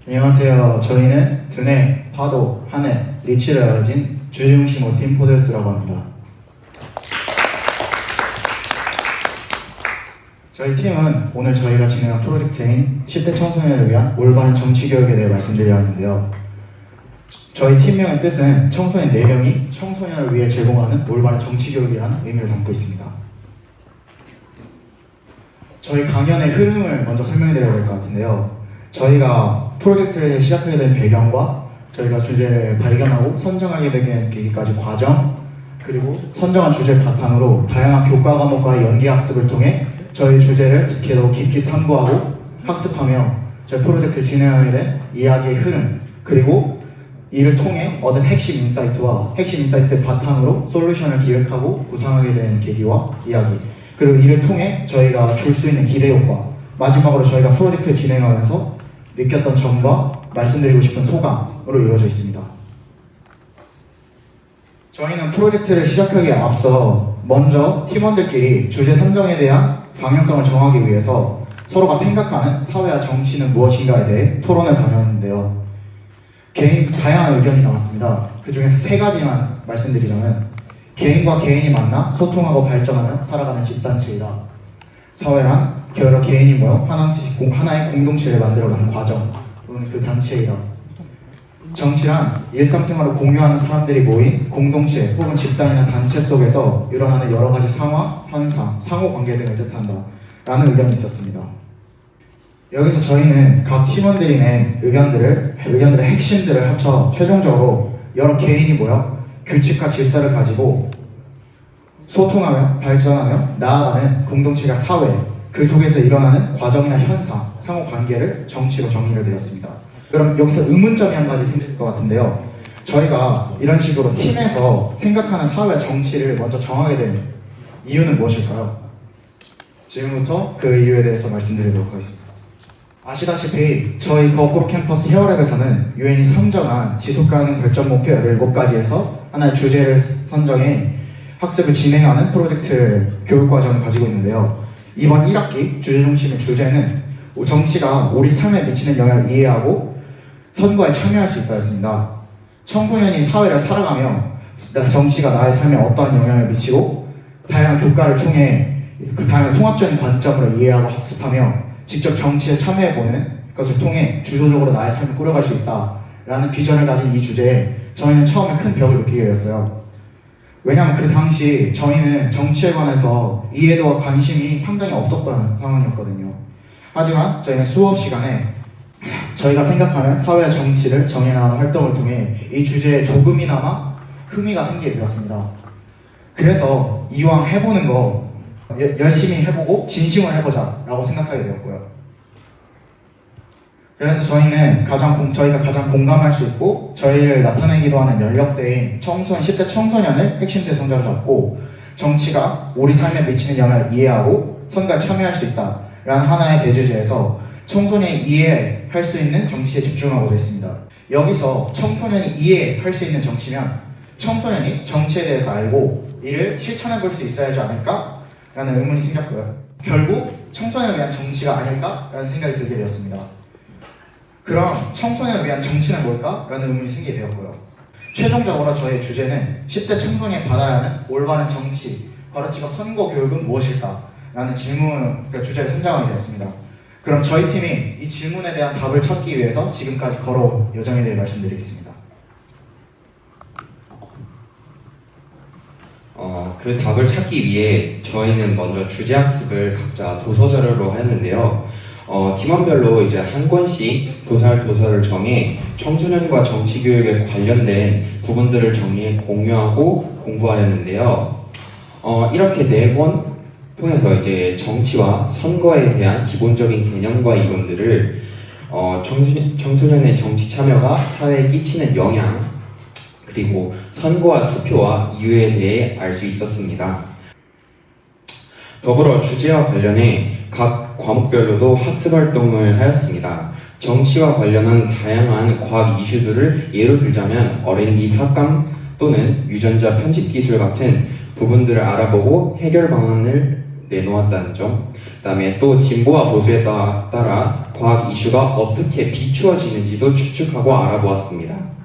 안녕하세요. 저희는 드네, 파도, 하늘, 리치를 가진 주중심 5팀 포도스라고 합니다. 저희 팀은 오늘 저희가 진행한 프로젝트인 10대 청소년을 위한 올바른 정치 교육에 대해 말씀드려야 하는데요. 저희 팀명의 뜻은 청소년 4명이 청소년을 위해 제공하는 올바른 정치 교육이라는 의미를 담고 있습니다. 저희 강연의 흐름을 먼저 설명해드려야 될 것 같은데요. 저희가 프로젝트를 시작하게 된 배경과 저희가 주제를 발견하고 선정하게 된 계기까지 과정, 그리고 선정한 주제를 바탕으로 다양한 교과 과목과의 연계 학습을 통해 저희 주제를 더 깊이 탐구하고 학습하며 저희 프로젝트를 진행하게 된 이야기의 흐름, 그리고 이를 통해 얻은 핵심 인사이트와 핵심 인사이트 바탕으로 솔루션을 기획하고 구상하게 된 계기와 이야기, 그리고 이를 통해 저희가 줄 수 있는 기대 효과, 마지막으로 저희가 프로젝트를 진행하면서 느꼈던 점과 말씀드리고 싶은 소감으로 이루어져 있습니다. 저희는 프로젝트를 시작하기에 앞서 먼저 팀원들끼리 주제 선정에 대한 방향성을 정하기 위해서 서로가 생각하는 사회와 정치는 무엇인가에 대해 토론을 다녔는데요. 다양한 의견이 나왔습니다. 그 중에서 3가지만 말씀드리자면, 개인과 개인이 만나 소통하고 발전하며 살아가는 집단체이다. 사회란 여러 개인이 모여 하나의 공동체를 만들어가는 과정 또는 그 단체이다. 정치란 일상생활을 공유하는 사람들이 모인 공동체 혹은 집단이나 단체 속에서 일어나는 여러 가지 상황, 현상, 상호관계 등을 뜻한다 라는 의견이 있었습니다. 여기서 저희는 각 팀원들이 낸 의견들의 핵심들을 합쳐 최종적으로 여러 개인이 모여 규칙과 질서를 가지고 소통하며 발전하며 나아가는 공동체가 사회, 그 속에서 일어나는 과정이나 현상, 상호관계를 정치로 정의를 내렸습니다. 그럼 여기서 의문점이 한 가지 생길 것 같은데요. 저희가 이런 식으로 팀에서 생각하는 사회 정치를 먼저 정하게 된 이유는 무엇일까요? 지금부터 그 이유에 대해서 말씀드리도록 하겠습니다. 아시다시피 저희 거꾸로 캠퍼스 헤어랩에서는 유엔이 선정한 지속가능 발전 목표 17가지에서 하나의 주제를 선정해 학습을 진행하는 프로젝트 교육과정을 가지고 있는데요. 이번 1학기 주제중심의 주제는 정치가 우리 삶에 미치는 영향을 이해하고 선거에 참여할 수 있다였습니다. 청소년이 사회를 살아가며 정치가 나의 삶에 어떠한 영향을 미치고 다양한 교과를 통해 그 다양한 통합적인 관점으로 이해하고 학습하며 직접 정치에 참여해보는 것을 통해 주도적으로 나의 삶을 꾸려갈 수 있다라는 비전을 가진 이 주제에 저희는 처음에 큰 벽을 느끼게 되었어요. 왜냐하면 그 당시 저희는 정치에 관해서 이해도와 관심이 상당히 없었던 상황이었거든요. 하지만 저희는 수업 시간에 저희가 생각하는 사회와 정치를 정의나가는 활동을 통해 이 주제에 조금이나마 흥미가 생기게 되었습니다. 그래서 이왕 해보는 거 열심히 해보고 진심으로 해보자 라고 생각하게 되었고요. 그래서 저희가 가장 공감할 수 있고 저희를 나타내기도 하는 연령대인 10대 청소년을 핵심 대상자로 잡고 정치가 우리 삶에 미치는 영향을 이해하고 선거에 참여할 수 있다 라는 하나의 대주제에서 청소년이 이해할 수 있는 정치에 집중하고자 했습니다. 여기서 청소년이 이해할 수 있는 정치면 청소년이 정치에 대해서 알고 이를 실천해 볼 수 있어야 하지 않을까? 라는 의문이 생겼고요. 결국 청소년을 위한 정치가 아닐까? 라는 생각이 들게 되었습니다. 그럼 청소년을 위한 정치는 뭘까? 라는 의문이 생기게 되었고요. 최종적으로 저의 주제는 10대 청소년이 받아야 하는 올바른 정치, 바로 지금 선거 교육은 무엇일까? 라는 주제를 선정하게 되었습니다. 그럼 저희 팀이 이 질문에 대한 답을 찾기 위해서 지금까지 걸어온 여정에 대해 말씀드리겠습니다. 그 답을 찾기 위해 저희는 먼저 주제 학습을 각자 도서 자료로 하였는데요. 팀원별로 이제 한 권씩 도서를 정해 청소년과 정치 교육에 관련된 부분들을 정리해 공유하고 공부하였는데요. 이렇게 4권 통해서 이제 정치와 선거에 대한 기본적인 개념과 이론들을 청소년의 정치 참여가 사회에 끼치는 영향, 그리고 선거와 투표와 이유에 대해 알 수 있었습니다. 더불어 주제와 관련해 각 과목별로도 학습 활동을 하였습니다. 정치와 관련한 다양한 과학 이슈들을 예로 들자면 R&D 삭감 또는 유전자 편집 기술 같은 부분들을 알아보고 해결 방안을 내놓았다는 점, 그다음에 또 진보와 보수에 따라 과학 이슈가 어떻게 비추어지는지도 추측하고 알아보았습니다.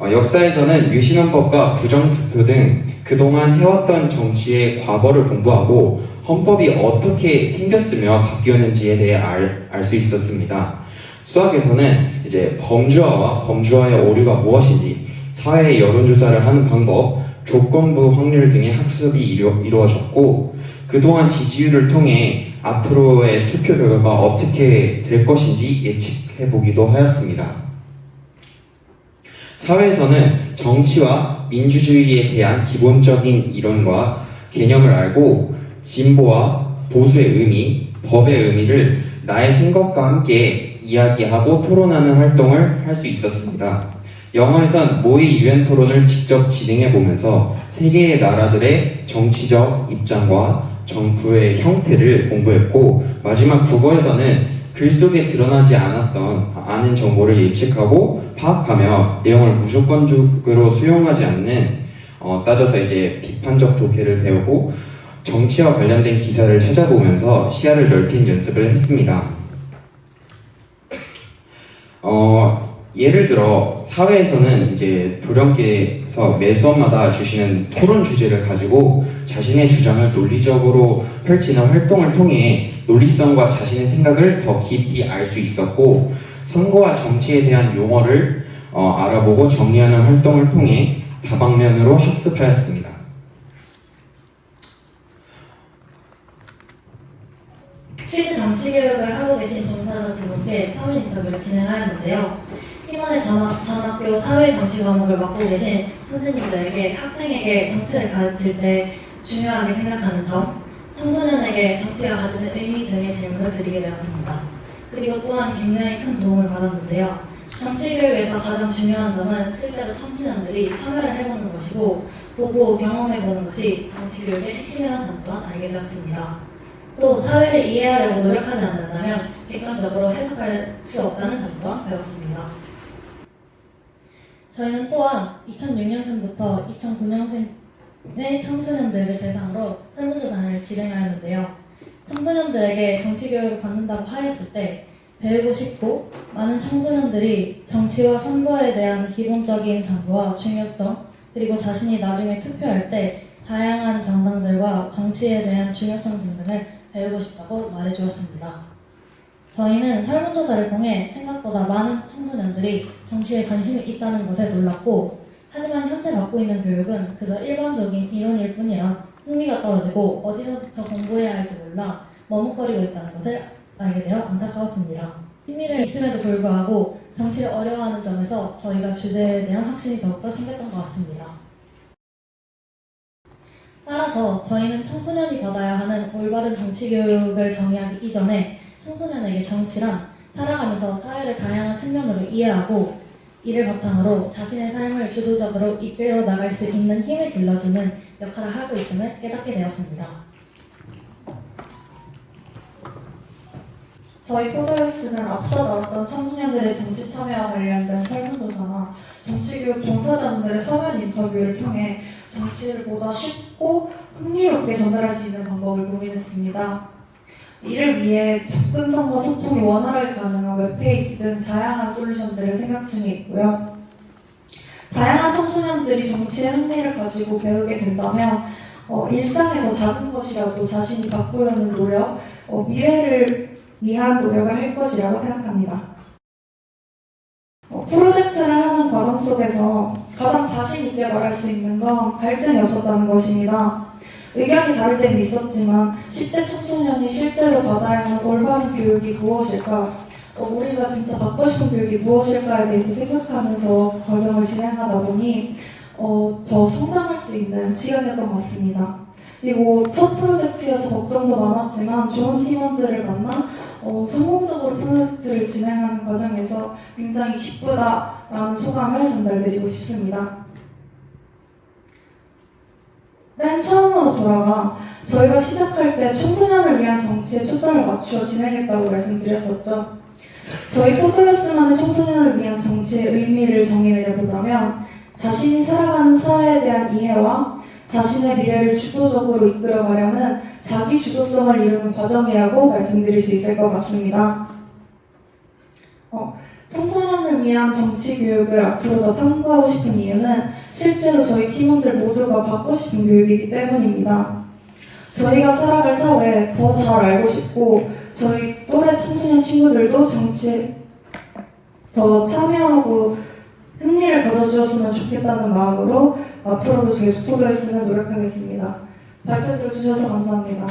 역사에서는 유신헌법과 부정투표 등 그동안 해왔던 정치의 과거를 공부하고 헌법이 어떻게 생겼으며 바뀌었는지에 대해 알 수 있었습니다. 수학에서는 이제 범주화의 오류가 무엇인지, 사회의 여론조사를 하는 방법, 조건부 확률 등의 학습이 이루어졌고, 그동안 지지율을 통해 앞으로의 투표 결과가 어떻게 될 것인지 예측해보기도 하였습니다. 사회에서는 정치와 민주주의에 대한 기본적인 이론과 개념을 알고 진보와 보수의 의미, 법의 의미를 나의 생각과 함께 이야기하고 토론하는 활동을 할 수 있었습니다. 영어에선 모의 유엔 토론을 직접 진행해 보면서 세계의 나라들의 정치적 입장과 정부의 형태를 공부했고, 마지막 국어에서는 글 속에 드러나지 않은 정보를 예측하고 파악하며 내용을 무조건적으로 수용하지 않는 따져서 이제 비판적 독해를 배우고 정치와 관련된 기사를 찾아보면서 시야를 넓힌 연습을 했습니다. 예를 들어 사회에서는 이제 도령께서 매 수업마다 주시는 토론 주제를 가지고 자신의 주장을 논리적으로 펼치는 활동을 통해 논리성과 자신의 생각을 더 깊이 알 수 있었고, 선거와 정치에 대한 용어를 알아보고 정리하는 활동을 통해 다방면으로 학습하였습니다. 실제 정치 교육을 하고 계신 종사자 두 분께 사회 인터뷰를 진행하였는데요. 팀원의 전학교 사회 정치 과목을 맡고 계신 선생님들에게 학생에게 정치를 가르칠 때 중요하게 생각하는 점, 청소년에게 정치가 가지는 의미 등의 질문을 드리게 되었습니다. 그리고 또한 굉장히 큰 도움을 받았는데요. 정치 교육에서 가장 중요한 점은 실제로 청소년들이 참여를 해보는 것이고, 보고 경험해보는 것이 정치 교육의 핵심이라는 점 또한 알게 되었습니다. 또 사회를 이해하려고 노력하지 않는다면 객관적으로 해석할 수 없다는 점 또한 배웠습니다. 저희는 또한 2006년생부터 2009년생의 청소년들을 대상으로 설문조사를 진행하였는데요. 청소년들에게 정치교육을 받는다고 하였을 때 배우고 싶고, 많은 청소년들이 정치와 선거에 대한 기본적인 정보와 중요성, 그리고 자신이 나중에 투표할 때 다양한 정당들과 정치에 대한 중요성 등등을 배우고 싶다고 말해주었습니다. 저희는 설문조사를 통해 생각보다 많은 청소년들이 정치에 관심이 있다는 것에 놀랐고, 하지만 현재 받고 있는 교육은 그저 일반적인 이론일 뿐이라 흥미가 떨어지고 어디서부터 공부해야 할지 몰라 머뭇거리고 있다는 것을 알게 되어 안타까웠습니다. 흥미를 있음에도 불구하고 정치를 어려워하는 점에서 저희가 주제에 대한 확신이 더욱더 생겼던 것 같습니다. 따라서 저희는 청소년이 받아야 하는 올바른 정치 교육을 정의하기 이전에 청소년에게 정치란 살아가면서 사회를 다양한 측면으로 이해하고, 이를 바탕으로 자신의 삶을 주도적으로 이끌어 나갈 수 있는 힘을 길러주는 역할을 하고 있음을 깨닫게 되었습니다. 저희 포도뉴스는 앞서 나왔던 청소년들의 정치 참여와 관련된 설문조사나 정치교육 종사자분들의 서면 인터뷰를 통해 정치를 보다 쉽고 흥미롭게 전달할 수 있는 방법을 고민했습니다. 이를 위해 접근성과 소통이 원활하게 가능한 웹페이지 등 다양한 솔루션들을 생각 중에 있고요. 다양한 청소년들이 정치에 흥미를 가지고 배우게 된다면 일상에서 작은 것이라도 자신이 바꾸려는 노력, 미래를 위한 노력을 할 것이라고 생각합니다. 프로젝트를 하는 과정 속에서 가장 자신 있게 말할 수 있는 건 갈등이 없었다는 것입니다. 의견이 다를 때는 있었지만 10대 청소년이 실제로 받아야 하는 올바른 교육이 무엇일까, 우리가 진짜 받고 싶은 교육이 무엇일까에 대해서 생각하면서 과정을 진행하다 보니 더 성장할 수 있는 시간이었던 것 같습니다. 그리고 첫 프로젝트여서 걱정도 많았지만 좋은 팀원들을 만나 성공적으로 프로젝트를 진행하는 과정에서 굉장히 기쁘다라는 소감을 전달드리고 싶습니다. 맨 처음으로 돌아가 저희가 시작할 때 청소년을 위한 정치에 초점을 맞추어 진행했다고 말씀드렸었죠. 저희 포도뉴스만의 청소년을 위한 정치의 의미를 정의 내려보자면 자신이 살아가는 사회에 대한 이해와 자신의 미래를 주도적으로 이끌어가려는 자기 주도성을 이루는 과정이라고 말씀드릴 수 있을 것 같습니다. 청소년을 위한 정치 교육을 앞으로 더 탐구하고 싶은 이유는 실제로 저희 팀원들 모두가 받고 싶은 교육이기 때문입니다. 저희가 살아갈 사회에 더 잘 알고 싶고 저희 또래 청소년 친구들도 정치에 더 참여하고 흥미를 가져주었으면 좋겠다는 마음으로 앞으로도 계속 포도에 쓰는 노력하겠습니다. 발표 들어주셔서 감사합니다.